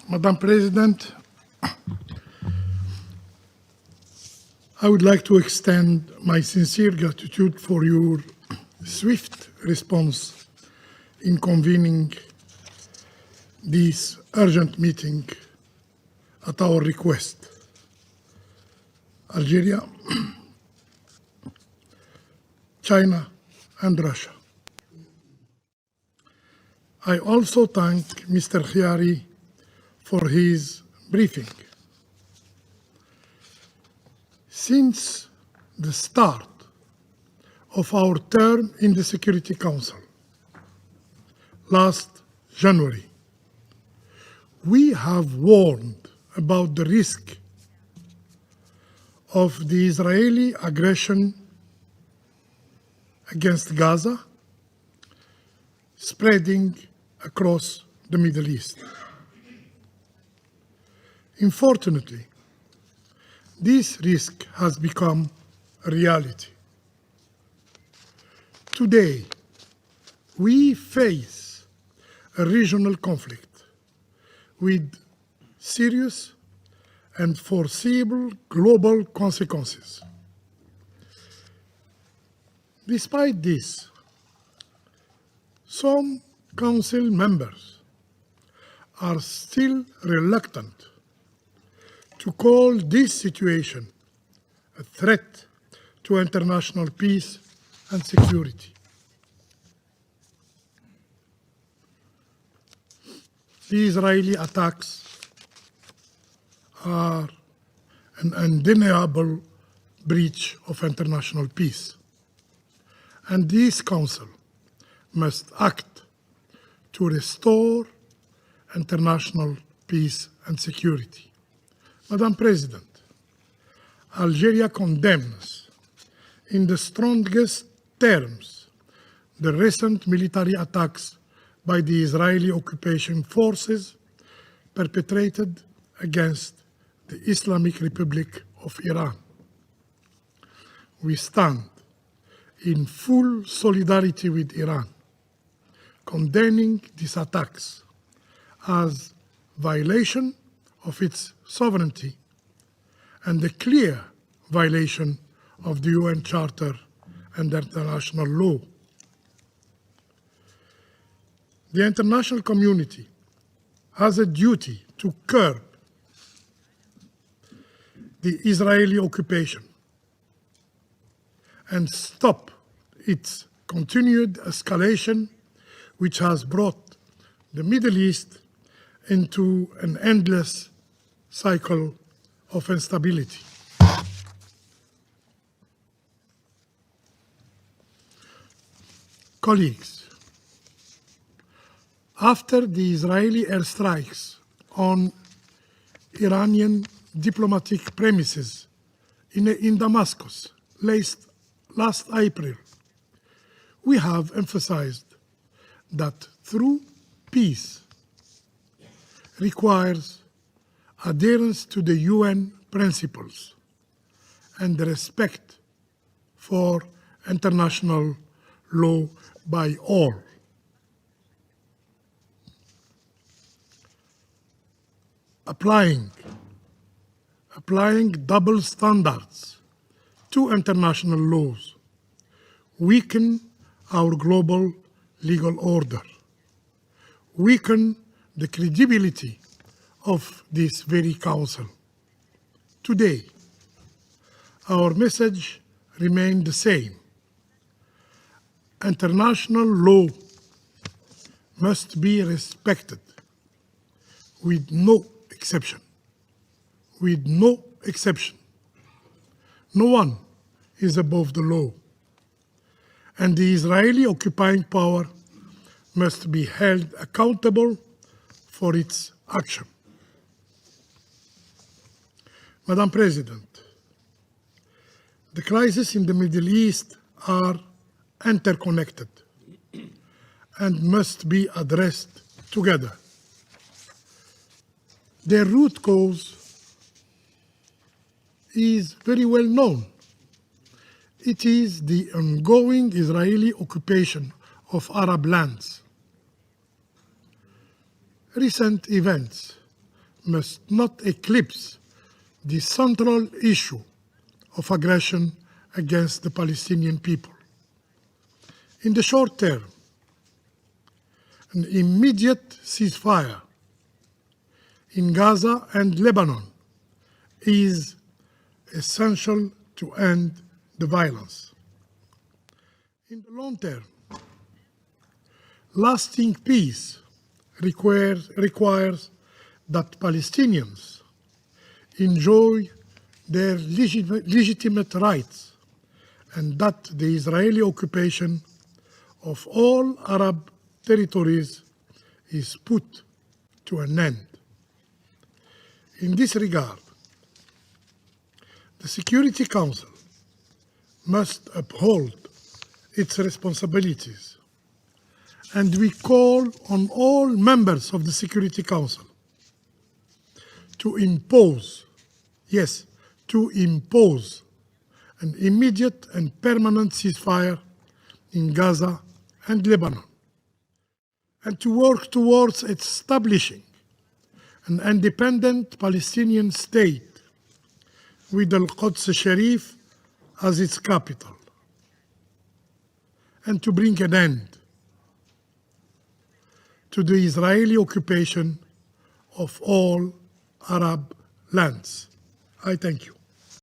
Madam President, I would like to extend my sincere gratitude for your swift response in convening this urgent meeting at our request. Algeria, China, and Russia. I also thank Mr. Khiari for his briefing. Since the start of our term in the Security Council last January, we have warned about the risk of the Israeli aggression against Gaza spreading across the Middle East. Unfortunately, this risk has become a reality. Today, we face a regional conflict with serious and foreseeable global consequences. Despite this, some Council members are still reluctant to call this situation a threat to international peace and security. The Israeli attacks are an undeniable breach of international peace, and this Council must act to restore international peace and security. Madam President, Algeria condemns in the strongest terms the recent military attacks by the Israeli occupation forces perpetrated against the Islamic Republic of Iran. We stand in full solidarity with Iran, condemning these attacks as violation of its sovereignty and a clear violation of the UN Charter and international law. The international community has a duty to curb the Israeli occupation and stop its continued escalation, which has brought the Middle East into an endless cycle of instability. Colleagues, after the Israeli airstrikes on Iranian diplomatic premises in Damascus last April, we have emphasized that true peace requires adherence to the UN principles and respect for international law by all. Applying double standards to international laws weaken our global legal order, weaken the credibility of this very Council. Today, our message remains the same. International law must be respected with no exception. With no exception. No one is above the law. And the Israeli occupying power must be held accountable for its action. Madam President, the crises in the Middle East are interconnected and must be addressed together. Their root cause is very well known. It is the ongoing Israeli occupation of Arab lands. Recent events must not eclipse the central issue of aggression against the Palestinian people. In the short term, an immediate ceasefire in Gaza and Lebanon is essential to end the violence. In the long term, lasting peace requires that Palestinians enjoy their legitimate rights and that the Israeli occupation of all Arab territories is put to an end. In this regard, the Security Council must uphold its responsibilities, and we call on all members of the Security Council to impose, yes, to impose an immediate and permanent ceasefire in Gaza and Lebanon, and to work towards establishing an independent Palestinian state with Al-Quds Sharif as its capital, and to bring an end to the Israeli occupation of all Arab lands. I thank you.